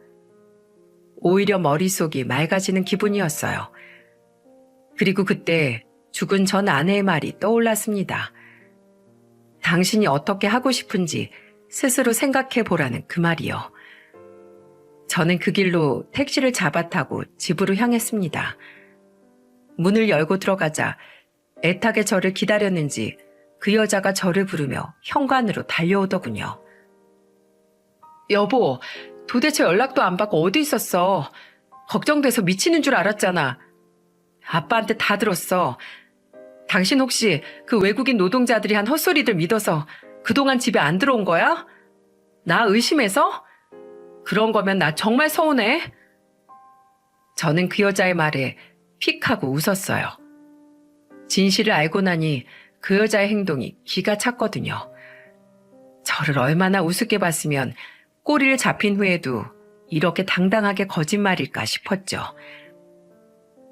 오히려 머릿속이 맑아지는 기분이었어요. 그리고 그때 죽은 전 아내의 말이 떠올랐습니다. 당신이 어떻게 하고 싶은지 스스로 생각해 보라는 그 말이요. 저는 그 길로 택시를 잡아 타고 집으로 향했습니다. 문을 열고 들어가자 애타게 저를 기다렸는지 그 여자가 저를 부르며 현관으로 달려오더군요. 여보, 도대체 연락도 안 받고 어디 있었어? 걱정돼서 미치는 줄 알았잖아. 아빠한테 다 들었어. 당신 혹시 그 외국인 노동자들이 한 헛소리들 믿어서 그동안 집에 안 들어온 거야? 나 의심해서? 그런 거면 나 정말 서운해. 저는 그 여자의 말에 픽 하고 웃었어요. 진실을 알고 나니 그 여자의 행동이 기가 찼거든요. 저를 얼마나 우습게 봤으면 꼬리를 잡힌 후에도 이렇게 당당하게 거짓말일까 싶었죠.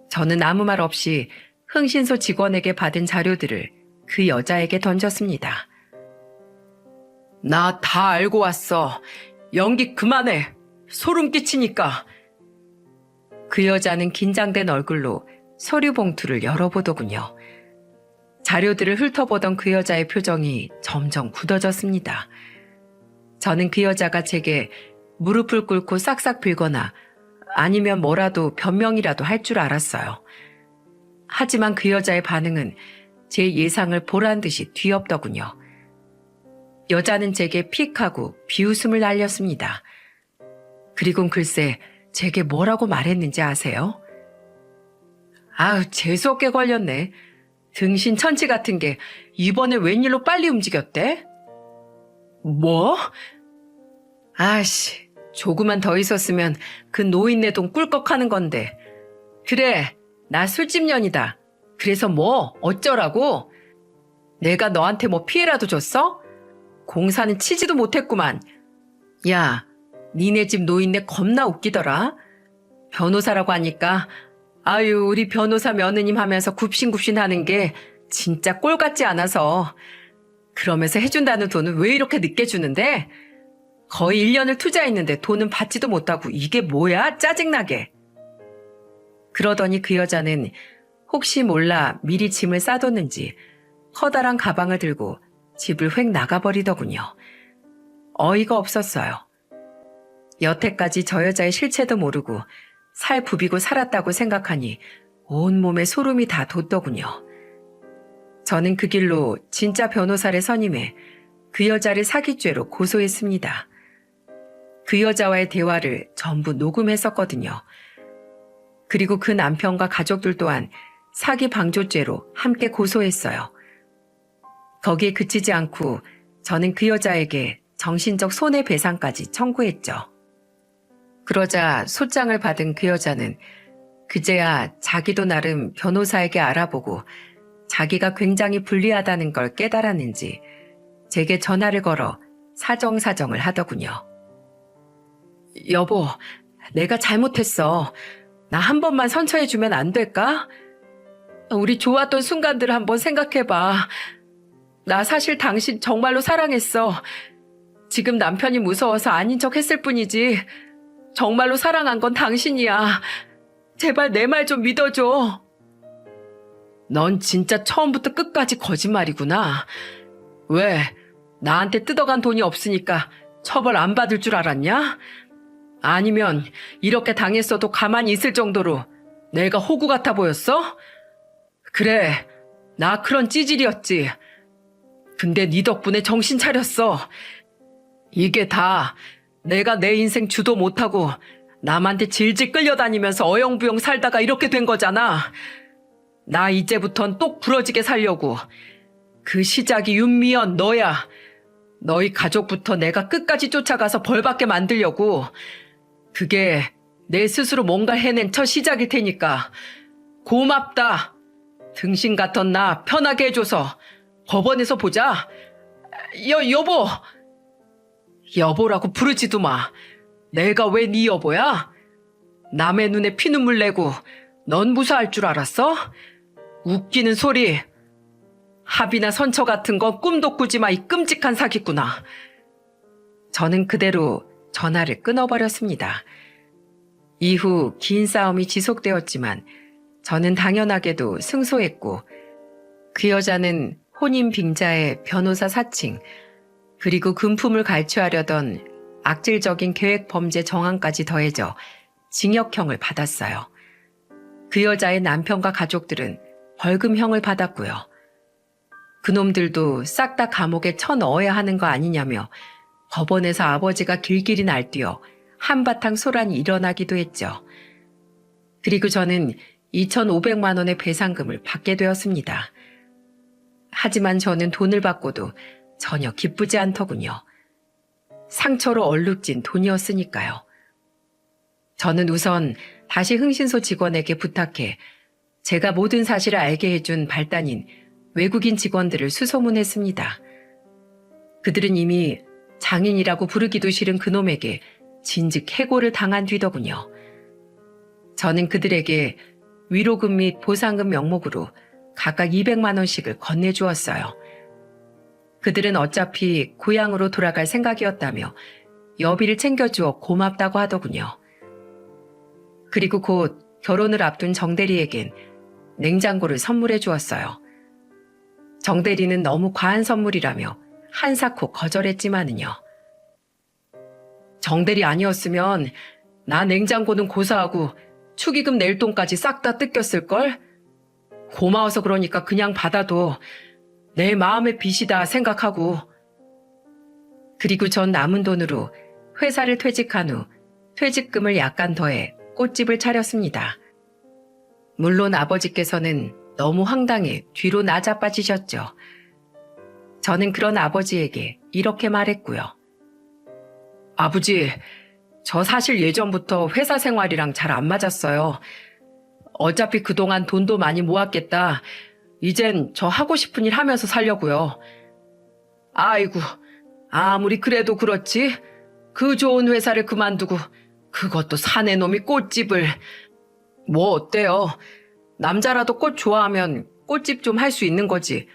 저는 아무 말 없이 흥신소 직원에게 받은 자료들을 그 여자에게 던졌습니다. 나 다 알고 왔어. 연기 그만해. 소름 끼치니까. 그 여자는 긴장된 얼굴로 서류 봉투를 열어보더군요. 자료들을 훑어보던 그 여자의 표정이 점점 굳어졌습니다. 저는 그 여자가 제게 무릎을 꿇고 싹싹 빌거나 아니면 뭐라도 변명이라도 할 줄 알았어요. 하지만 그 여자의 반응은 제 예상을 보란 듯이 뒤엎더군요. 여자는 제게 픽 하고 비웃음을 날렸습니다. 그리곤 글쎄 제게 뭐라고 말했는지 아세요? 아우, 재수없게 걸렸네. 등신 천치 같은 게 이번에 웬일로 빨리 움직였대? 뭐? 아씨, 조금만 더 있었으면 그 노인네 돈 꿀꺽하는 건데. 그래, 나 술집년이다. 그래서 뭐 어쩌라고? 내가 너한테 뭐 피해라도 줬어? 공사는 치지도 못했구만. 야, 니네 집 노인네 겁나 웃기더라. 변호사라고 하니까 아유, 우리 변호사 며느님 하면서 굽신굽신 하는 게 진짜 꼴 같지 않아서. 그러면서 해준다는 돈은 왜 이렇게 늦게 주는데? 거의 1년을 투자했는데 돈은 받지도 못하고 이게 뭐야? 짜증나게. 그러더니 그 여자는 혹시 몰라 미리 짐을 싸뒀는지 커다란 가방을 들고 집을 휙 나가버리더군요. 어이가 없었어요. 여태까지 저 여자의 실체도 모르고 살 부비고 살았다고 생각하니 온몸에 소름이 다 돋더군요. 저는 그 길로 진짜 변호사를 선임해 그 여자를 사기죄로 고소했습니다. 그 여자와의 대화를 전부 녹음했었거든요. 그리고 그 남편과 가족들 또한 사기 방조죄로 함께 고소했어요. 거기에 그치지 않고 저는 그 여자에게 정신적 손해배상까지 청구했죠. 그러자 소장을 받은 그 여자는 그제야 자기도 나름 변호사에게 알아보고 자기가 굉장히 불리하다는 걸 깨달았는지 제게 전화를 걸어 사정사정을 하더군요. 여보, 내가 잘못했어. 나 한 번만 선처해주면 안 될까? 우리 좋았던 순간들을 한번 생각해봐. 나 사실 당신 정말로 사랑했어. 지금 남편이 무서워서 아닌 척 했을 뿐이지 정말로 사랑한 건 당신이야. 제발 내 말 좀 믿어줘. 넌 진짜 처음부터 끝까지 거짓말이구나. 왜? 나한테 뜯어간 돈이 없으니까 처벌 안 받을 줄 알았냐? 아니면 이렇게 당했어도 가만히 있을 정도로 내가 호구 같아 보였어? 그래, 나 그런 찌질이었지. 근데 네 덕분에 정신 차렸어. 이게 다 내가 내 인생 주도 못하고 남한테 질질 끌려다니면서 어영부영 살다가 이렇게 된 거잖아. 나 이제부턴 똑 부러지게 살려고. 그 시작이 윤미연 너야. 너희 가족부터 내가 끝까지 쫓아가서 벌받게 만들려고. 그게 내 스스로 뭔가 해낸 첫 시작일 테니까. 고맙다. 등신 같던 나 편하게 해줘서. 법원에서 보자. 여보. 여보라고 부르지도 마. 내가 왜 네 여보야? 남의 눈에 피눈물 내고 넌 무사할 줄 알았어? 웃기는 소리. 합의나 선처 같은 건 꿈도 꾸지 마, 이 끔찍한 사기꾼아. 저는 그대로 전화를 끊어버렸습니다. 이후 긴 싸움이 지속되었지만 저는 당연하게도 승소했고 그 여자는 혼인 빙자의 변호사 사칭 그리고 금품을 갈취하려던 악질적인 계획 범죄 정황까지 더해져 징역형을 받았어요. 그 여자의 남편과 가족들은 벌금형을 받았고요. 그놈들도 싹 다 감옥에 쳐넣어야 하는 거 아니냐며 법원에서 아버지가 길길이 날뛰어 한바탕 소란이 일어나기도 했죠. 그리고 저는 2,500만 원의 배상금을 받게 되었습니다. 하지만 저는 돈을 받고도 전혀 기쁘지 않더군요. 상처로 얼룩진 돈이었으니까요. 저는 우선 다시 흥신소 직원에게 부탁해 제가 모든 사실을 알게 해준 발단인 외국인 직원들을 수소문했습니다. 그들은 이미 장인이라고 부르기도 싫은 그놈에게 진즉 해고를 당한 뒤더군요. 저는 그들에게 위로금 및 보상금 명목으로 각각 200만 원씩을 건네주었어요. 그들은 어차피 고향으로 돌아갈 생각이었다며 여비를 챙겨주어 고맙다고 하더군요. 그리고 곧 결혼을 앞둔 정대리에겐 냉장고를 선물해 주었어요. 정대리는 너무 과한 선물이라며 한사코 거절했지만은요. 정대리 아니었으면 나 냉장고는 고사하고 축의금 낼 돈까지 싹 다 뜯겼을걸? 고마워서 그러니까 그냥 받아도 내 마음의 빚이다 생각하고. 그리고 전 남은 돈으로 회사를 퇴직한 후 퇴직금을 약간 더해 꽃집을 차렸습니다. 물론 아버지께서는 너무 황당해 뒤로 나자빠지셨죠. 저는 그런 아버지에게 이렇게 말했고요. 아버지, 저 사실 예전부터 회사 생활이랑 잘 안 맞았어요. 어차피 그동안 돈도 많이 모았겠다. 이젠 저 하고 싶은 일 하면서 살려고요. 아이고, 아무리 그래도 그렇지. 그 좋은 회사를 그만두고 그것도 사내 놈이 꽃집을. 뭐 어때요? 남자라도 꽃 좋아하면 꽃집 좀 할 수 있는 거지.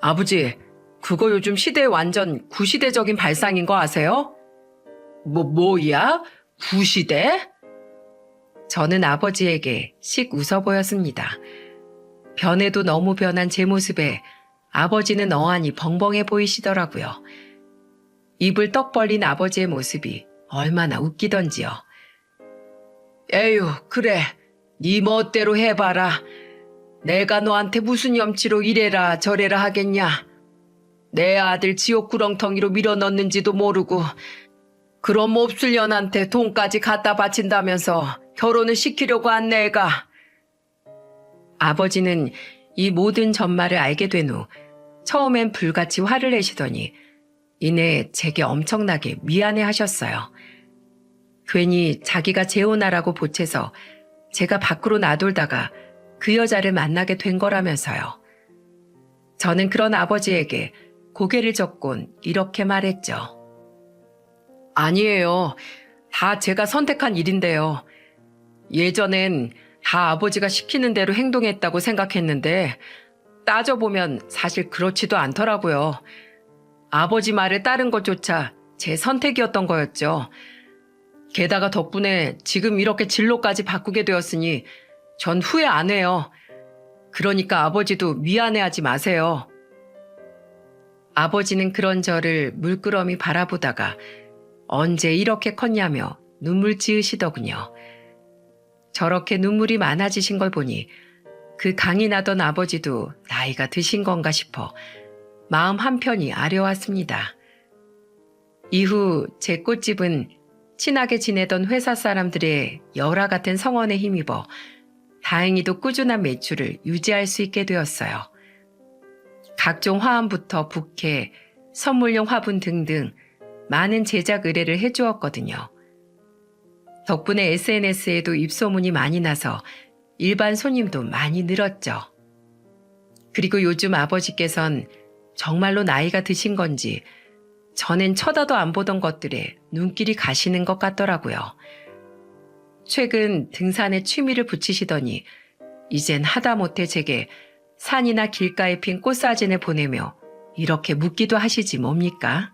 아버지, 그거 요즘 시대에 완전 구시대적인 발상인 거 아세요? 뭐야? 구시대? 저는 아버지에게 씩 웃어 보였습니다. 변해도 너무 변한 제 모습에 아버지는 어안이 벙벙해 보이시더라고요. 입을 떡 벌린 아버지의 모습이 얼마나 웃기던지요. 에휴, 그래. 네 멋대로 해봐라. 내가 너한테 무슨 염치로 이래라 저래라 하겠냐. 내 아들 지옥 구렁텅이로 밀어넣는지도 모르고 그런 몹쓸 년한테 돈까지 갖다 바친다면서 결혼을 시키려고 한 내가. 아버지는 이 모든 전말을 알게 된 후 처음엔 불같이 화를 내시더니 이내 제게 엄청나게 미안해 하셨어요. 괜히 자기가 재혼하라고 보채서 제가 밖으로 나돌다가 그 여자를 만나게 된 거라면서요. 저는 그런 아버지에게 고개를 젓곤 이렇게 말했죠. 아니에요. 다 제가 선택한 일인데요. 예전엔 다 아버지가 시키는 대로 행동했다고 생각했는데 따져보면 사실 그렇지도 않더라고요. 아버지 말에 따른 것조차 제 선택이었던 거였죠. 게다가 덕분에 지금 이렇게 진로까지 바꾸게 되었으니 전 후회 안 해요. 그러니까 아버지도 미안해하지 마세요. 아버지는 그런 저를 물끄러미 바라보다가 언제 이렇게 컸냐며 눈물 지으시더군요. 저렇게 눈물이 많아지신 걸 보니 그 강인하던 아버지도 나이가 드신 건가 싶어 마음 한편이 아려왔습니다. 이후 제 꽃집은 친하게 지내던 회사 사람들의 열화 같은 성원에 힘입어 다행히도 꾸준한 매출을 유지할 수 있게 되었어요. 각종 화환부터 부케, 선물용 화분 등등 많은 제작 의뢰를 해주었거든요. 덕분에 SNS에도 입소문이 많이 나서 일반 손님도 많이 늘었죠. 그리고 요즘 아버지께선 정말로 나이가 드신 건지 전엔 쳐다도 안 보던 것들에 눈길이 가시는 것 같더라고요. 최근 등산에 취미를 붙이시더니 이젠 하다못해 제게 산이나 길가에 핀 꽃사진을 보내며 이렇게 묻기도 하시지 뭡니까?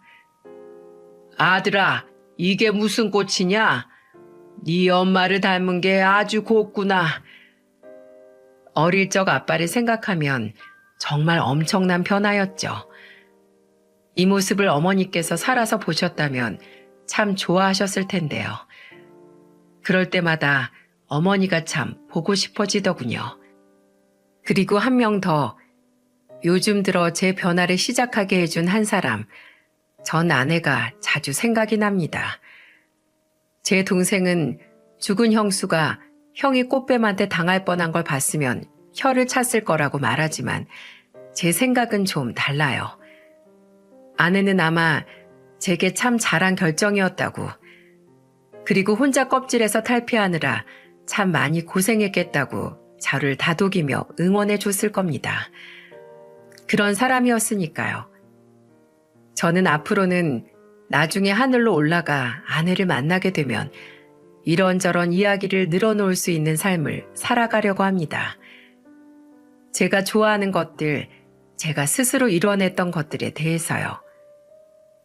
아들아, 이게 무슨 꽃이냐? 네 엄마를 닮은 게 아주 곱구나. 어릴 적 아빠를 생각하면 정말 엄청난 변화였죠. 이 모습을 어머니께서 살아서 보셨다면 참 좋아하셨을 텐데요. 그럴 때마다 어머니가 참 보고 싶어지더군요. 그리고 한 명 더, 요즘 들어 제 변화를 시작하게 해준 한 사람, 전 아내가 자주 생각이 납니다. 제 동생은 죽은 형수가 형이 꽃뱀한테 당할 뻔한 걸 봤으면 혀를 찼을 거라고 말하지만 제 생각은 좀 달라요. 아내는 아마 제게 참 잘한 결정이었다고, 그리고 혼자 껍질에서 탈피하느라 참 많이 고생했겠다고 저를 다독이며 응원해 줬을 겁니다. 그런 사람이었으니까요. 저는 앞으로는 나중에 하늘로 올라가 아내를 만나게 되면 이런저런 이야기를 늘어놓을 수 있는 삶을 살아가려고 합니다. 제가 좋아하는 것들, 제가 스스로 이뤄냈던 것들에 대해서요.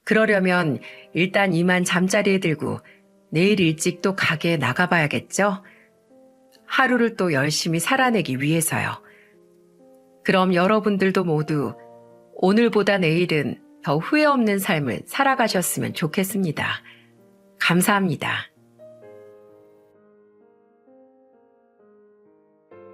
그러려면 일단 이만 잠자리에 들고 내일 일찍 또 가게에 나가봐야겠죠? 하루를 또 열심히 살아내기 위해서요. 그럼 여러분들도 모두 오늘보다 내일은 더 후회 없는 삶을 살아가셨으면 좋겠습니다. 감사합니다.